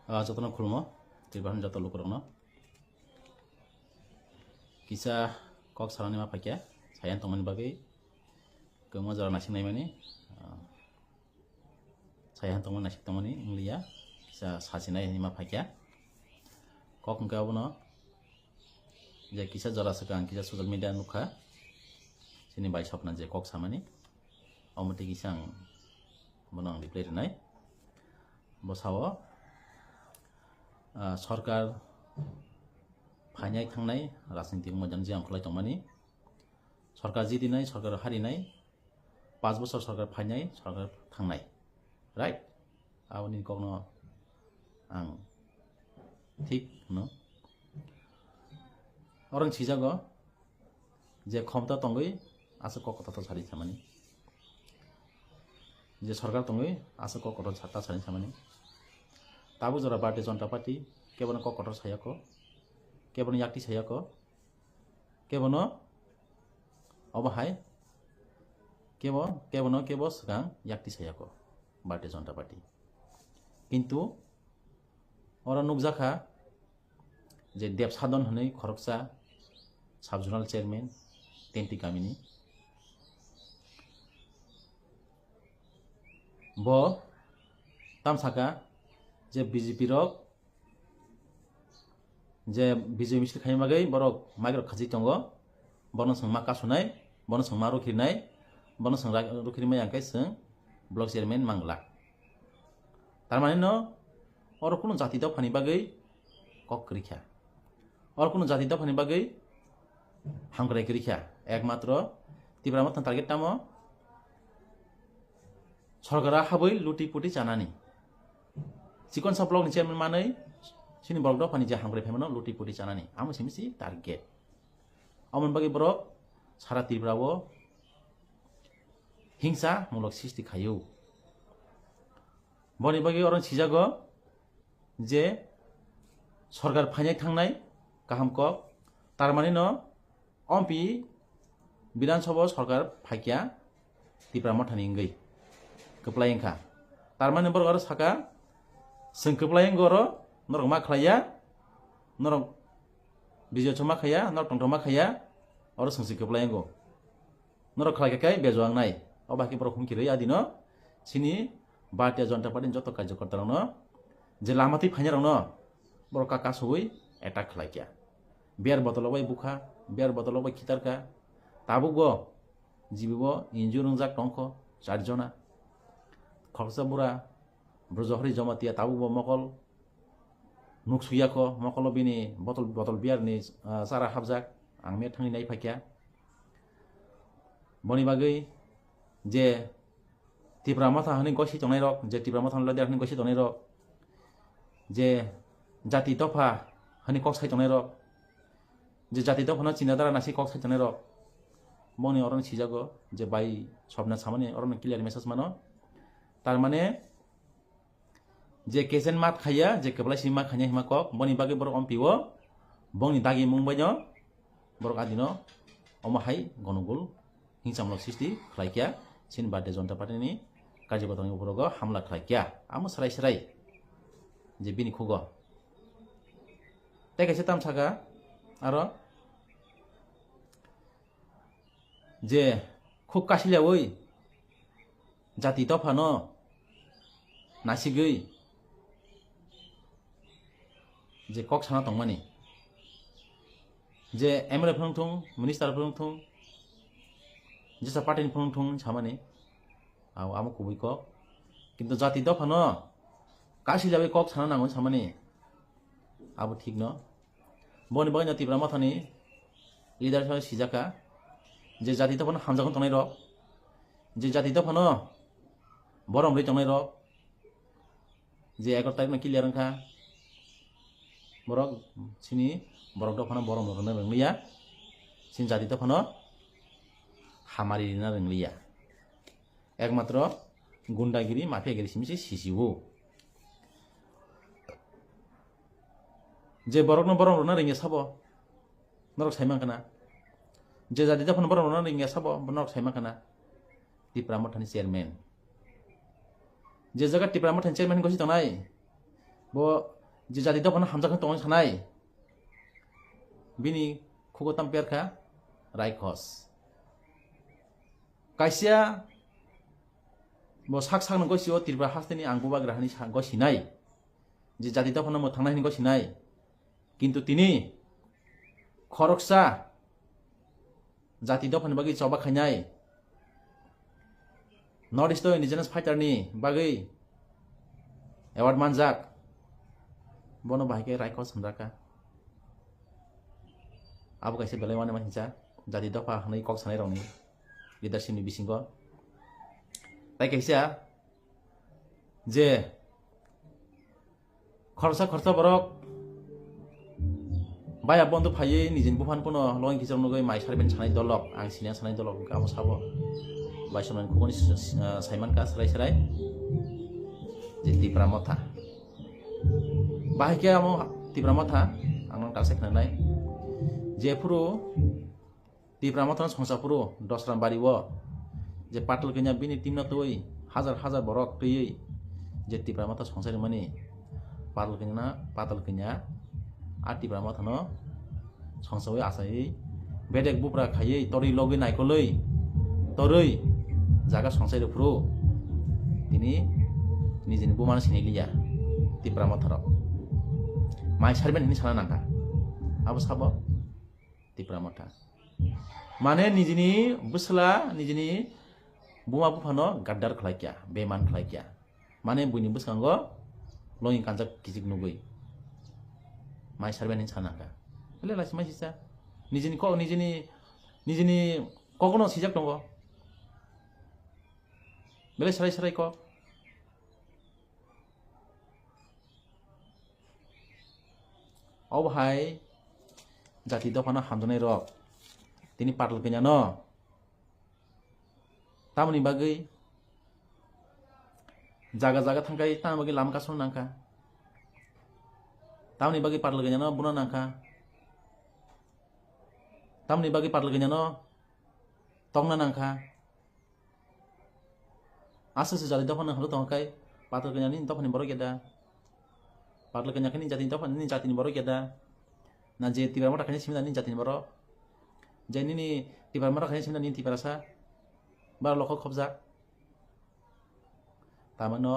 Jotno khulmo tribahan joto lukurokno kisa kok salani ma pakya sayan tongmani bagai kemo jara nasik naimani sayan tongmani nasik tongmani ingliya kisa sasinai ma pakya kok engka abono je kisa jara sekang kisa social media nukha sini bai sapna je kok samani amati kisang bonang display renai bosawo सरकार फाइनाय थांनाय राजनीतिक मोजां जे आंखलाय तंमानि सरकार जिदिनाय सरकार हारिनाय 5 बोसोर सरकार फाइनाय सरकार थांनाय राइट आउनि कगनो आं ठीक न अरं छिजागो जे क्षमता तंगै आसे ककता त सारि सामानि जे सरकार तंगै आसे ककता छाता सारि सामानि ताबु जरा भारतीय जनता पार्टी केवल ककटर सायाको केवल याक्ति सायाको केवल अब हाय केवल सगां याक्ति सायाको भारतीय जनता पार्टी किन्तु और नुकजाखा जे देबसादन हनै खरकसा साब जुनाल चेयरमैन तेंति गामिनि ब तामसाका जे बीजेपी रक जे विजय मिছিল खाइ मागै बरक माइग्र खाजि तंगो बन सं मा कासुनाय बन सं मा रुखिनाय बन सं रुखिनाय आंखाय सं ब्लक चेयरमैन मांगला तारमाने न और कुनु जाति द फानि बागै कक करिखा और कुनु जाति द फानि बागै हांग्राय करिखा एकमात्र तिब्रामा थान टार्गेट तामो सरकारा हाबै लुटि पुटि जानानि चिकन सा ब्लक नि चेयरमैन मानै सिनि ब्लक द फानि जे हांग्राय फेमनो लुटि पुटि जानानि आमो सिमसि टार्गेट अमन बागै ब्रक सारा तिब्रावो हिंसा मुलक सृष्टि खायौ बनि बागै अरन सिजागो जे सरकार फाइनाय थांनाय गाहाम कक तारमाने न अम्पि विधानसभा सरकार फाइकिया तिब्रामा थानि इंगै कप्लायंखा तारमाने ब्रक आरो साका संकप्लायं गरो नरक मा खाया नरक बिजय छमा खाया नरक टंटमा खाया और संसि कप्लायं गो नरक खालाय बेजवां नाय अबाकि ब्रक हुमखिरै आदिनो सिनि भारतीय जनता पार्टी जत कार्यकर्ता रंनो जे लामाति फाइना रंनो ब्रक काका सबै एटाक खालायकिया बियार बतलबाय बुखा बियार बतलबाय खितारका ताबुगो जिबिबो इन्जुर रंजाक टंको 4 जना खरसा बुरा ब्रजहरी जमातिया ताबुबो मकल नुकसुयाको मकल बिनि बतल बियारनि सारा हाबजाक आं मे थांनि नाय फाकिया बनि बागै जे तिब्रामा थाहनि गसि तंनाय रक जे तिब्रामा थांला देरनि गसि तंनाय रक जे जाति दफा हनि कक साइ तंनाय रक जे जाति दफा चिनादारा नासि कक साइ तंनाय रक बनि अरन सिजागो जे बाई सबना सामाने अरन क्लियर मेसेज मानो तार माने जे केसेन मात खाया जे केबला सिमा खाnya हिमा कक बनि बागै बर अम्पिवो बंनि दागि मुंबायनो बर आदिनो अमहाय गनुगुल हिंसामलक सृष्टि खालायकिया सिन भारतीय जनता पार्टीनि कार्यकर्तानि उपरगो हामला खालायकिया आमो सराय जे बिनि खुगो तेकासे तामसागा आरो जे खुब कासिल्यावै जाति दफानो नासिगै जे कक साना तंमानि जे एमएलए फोरंथुं मिनिस्टार फोरंथुं जेसा पार्टीनि फोरंथुं सामानि आमो कुबै कक किन्तु जाति दफानो कासि जाबे कक साना नांगौ सामानि आबो ठीक न बनि बागै तिब्रा माथानि लिडार सा सिजाका जे जाति दफानो हामजागोन तंनाय रक जे जाति दफानो बरम रै तंनाय रक जे 11 तारिख न क्लियर अंखा बरक सिनि बरक दफानो बरम रनो रोंलिया सिन जाति दफानो हामारि ना रोंलिया एकमात्र गुंडागिरि माफियागिरि सिमसि सिसिवो जे बरक न बरम रनो रोंगिया साबो नरक साइमांखाना जे जाति दफानो बरम रनो रोंगिया साबो नरक साइमांखाना तिब्रा मथानि चेयरमैन जे जगह Tipra मथानि chairman गसि तंनाय bo je jati dophan hamjakha tong sanai bini khugo tamperkha raikos kaisia bo sak sak nang sio tirba hasteni angbuba grahani go sinai je jati dophan mo thangnai ni go sinai kintu tini khoroksa jati dophan bagi choba khainai North East Indigenous Fighter ni bagi award manjak bono bahike raikos samraka abo kaise belaiwane mancha jati dofa hanai kok sanai rongni leadership ni bisingo tai kaisa je khorsa borok baya bondu phaye nijin bufan puno loing kijong nugoi mai sarben sanai dolok ang sinya sanai dolok amo sabo baisaman khugoni saiman ka sarai je tipramotha bahike amo tipramotha ang talse khnai je puro tipramotha songsa puro dosram bari wo je patul kenya bini timna toi hajar borok tei je tipramotha songsa mani patul kenya a tipramotha no songsa we asai bedek bupra khaiye tori logi naikoloi toroi jaga songsa puro tini nijini buman siniliya tipramotha rok mai sarben ini sana nangka abo sabo tipramotha mane nijini busla nijini buma bufano gaddar khlaikya beman khlaikya mane buini buskango loing kanjak kijik nugui mai sarben ini sana nangka le lasi mai sisa nijini kokono sijak tongo bele sarai ko hai jati dopana hamjanai rok tini patul kenya no tamni bagai jaga thangkai tam bagi lam kason nangka tamni bagi patul kenya no buna nangka tamni bagi patul kenya no tongna nangka asa jati dopana halu tongkai patul kenya ni dopani borok yada patul kenya kini jati dophan ni jati ni borok yada na je tipramotha kini simna ni jati ni borok je ni tipramotha kini simna ni tiparasa bar lokho khobja tamano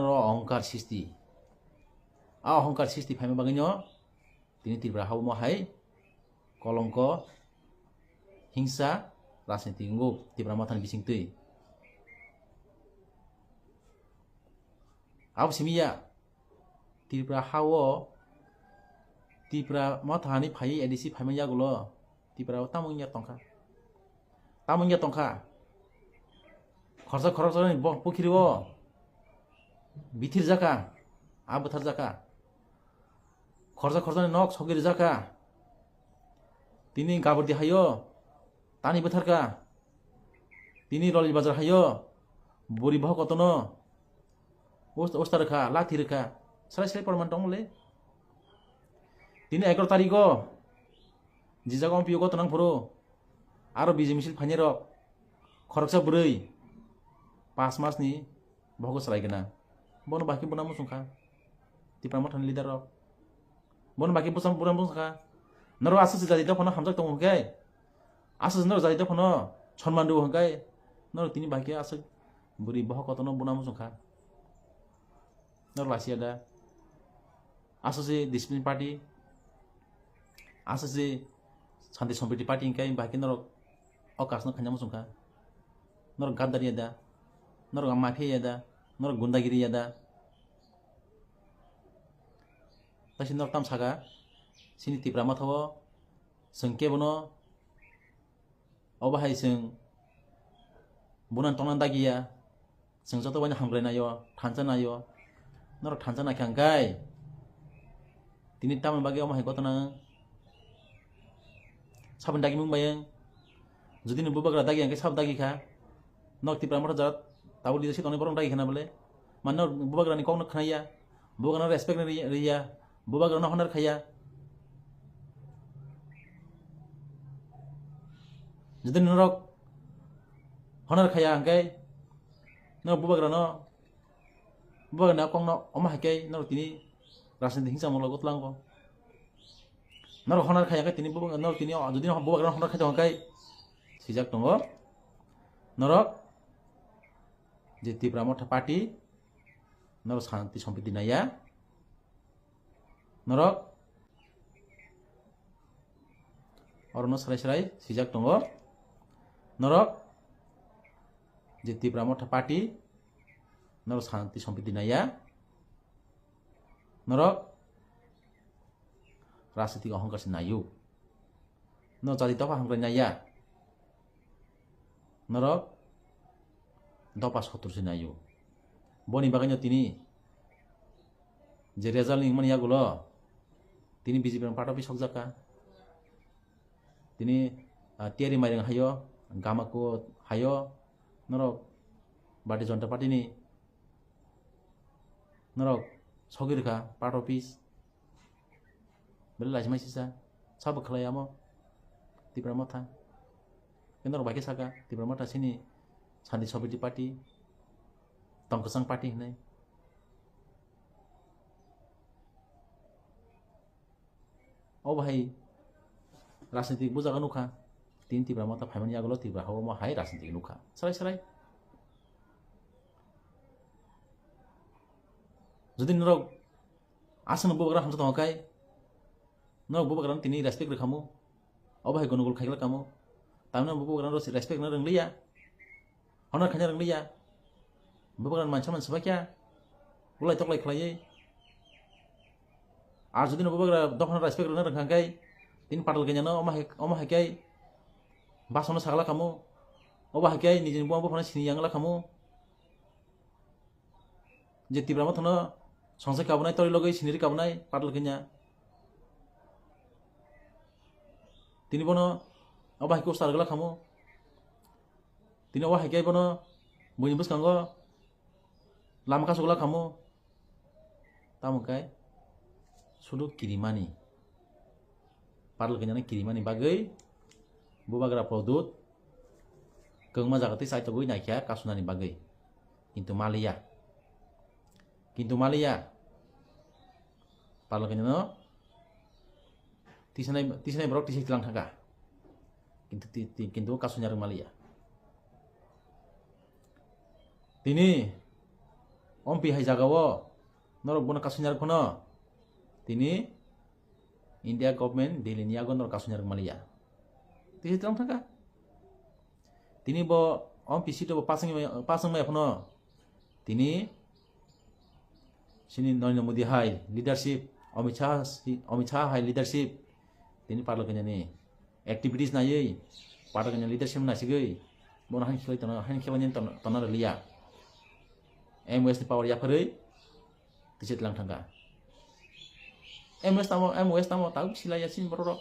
ro ahongkar sisti a ahongkar sisti phaima baginyo tini tipra haumo hai kolongko hingsa rajniti nguk tipramotha ni bising tui abo simiya tipra hawo tipra mothani phai edisi phaima yagulo tipra tamungya tongkha khorsa ni pokhiriwo bithir jaka abuthar jaka khorsa ni nok sogir jaka tini gabordi hayo tani butharka tini roli bazar hayo bori bh kotono osta rekha lathi rekha sarai porman tongole tini 11 tariko jijagom piyo kotonang puro aro biji misil phanirok khoroksa burui 5 mas ni bhogo saraigena bono baki bunamu sungkha tipramotha leader rok bono baki busam bunamu sungkha naro asus jati dophono hamjak tong hongkai asus naro jati dophono sonman du hongkai naro tini baki asus buri bho kotono bunamu sungkha naro lasi ada asus discipline party asus Santi Sompiti party ingkai baki naro okas no khanyamu sungkha naro gaddari ada naro mafia ada naro gundagiri ada tasi naro tam saga sini tipramotha o sengke bono obahai seng bunan tongnan dagiya seng joto bani hamglainayo thanjanayo naro thanjana khangkai tini taman bagi omahai gotona sabun dagi mungbayang jodi ni bubagra dagi angkai sab dagi kha nok tipramotha jat tabu leadership tongni borong dagi khana bole manno bubagra ni kong khnaya bubagra respect ni riya bubagra no honor khaya jodi norok honor khaya angkai no bubagra na kong no omahai kai no tini राजनीति हिंसा मुलग utlango nor honar khaya tini bubang nor tini jodi bubang honar khaya kai sijak tongo norok je Tipramotha party norok shanti sampiti naya norok orono sarai sijak tongo norok je Tipramotha party norok shanti sampiti naya norok राजनीतिक अहंकार से नायु न जाति दफा हांग्राय नाया नरक दफा सत्तर से नायु बनी बागाइन तिनी जे रेजाल्ट निंगमान यागुलो तिनी बीजेपी पार्ट अफिस सकजाका तिनी तियारी माइरं हायो गामाको हायो नरक भारतीय जनता पार्टी नि नरक सगिरखा part office Bela lagi masih sisa, sabu kelayamo, Tipramotha, kenapa bagi saka Tipramotha sini, sandi sobi di parti, tongkosang parti nih, oh bahai, rasentik buza kan nuka, tin Tipramotha payman ya golo Tiprahawa mau hai rasentik nuka, serai, jadi nurok, asan buat orang hamzat makai. No bubu karan tini respect rekamu, oh bahai gonogol khaigla kamu, tamna bubu karan rosi respect na renglia, honor khanya renglia, bubu karan mancaman sebakya, ulai toklai khlai, ar jodi no bubu karan dokhna respect na rengkhangkai, tin patal kenya no omah kai, basono sagala kamu, oh bahai kai nijin buang buang sini yang la kamu, je Tipramotha no songsai kabunai tori logai siniri kabunai patal kenya. Tini bono abah ko star gala kamu tini wah kai bono bunyi bus kanggo lama ka sugala kamu tamu kai sudu kirimani parl kenyana kirimani bagai bubagra produk keungma jagati sai togoi naikya kasunani bagai kintu malia parl kenyana tisanai brok tisi tilang thangka kintu kasusnya Malia tini ompi hai jagawo norok bono kasusnya kono tini India government Delhi niago norok kasusnya Malia tisi tilang thangka tini bo ompi sito bo pasang mai kono tini sini Narendra Modi hai leadership Amit Shah hai leadership tini parlo kenya ni activities na ye parlo kenya leadership na sigei bon han khilai tana liya MWS ni power ya pare tisit lang thangka MWS tamo tahu sila yasin borok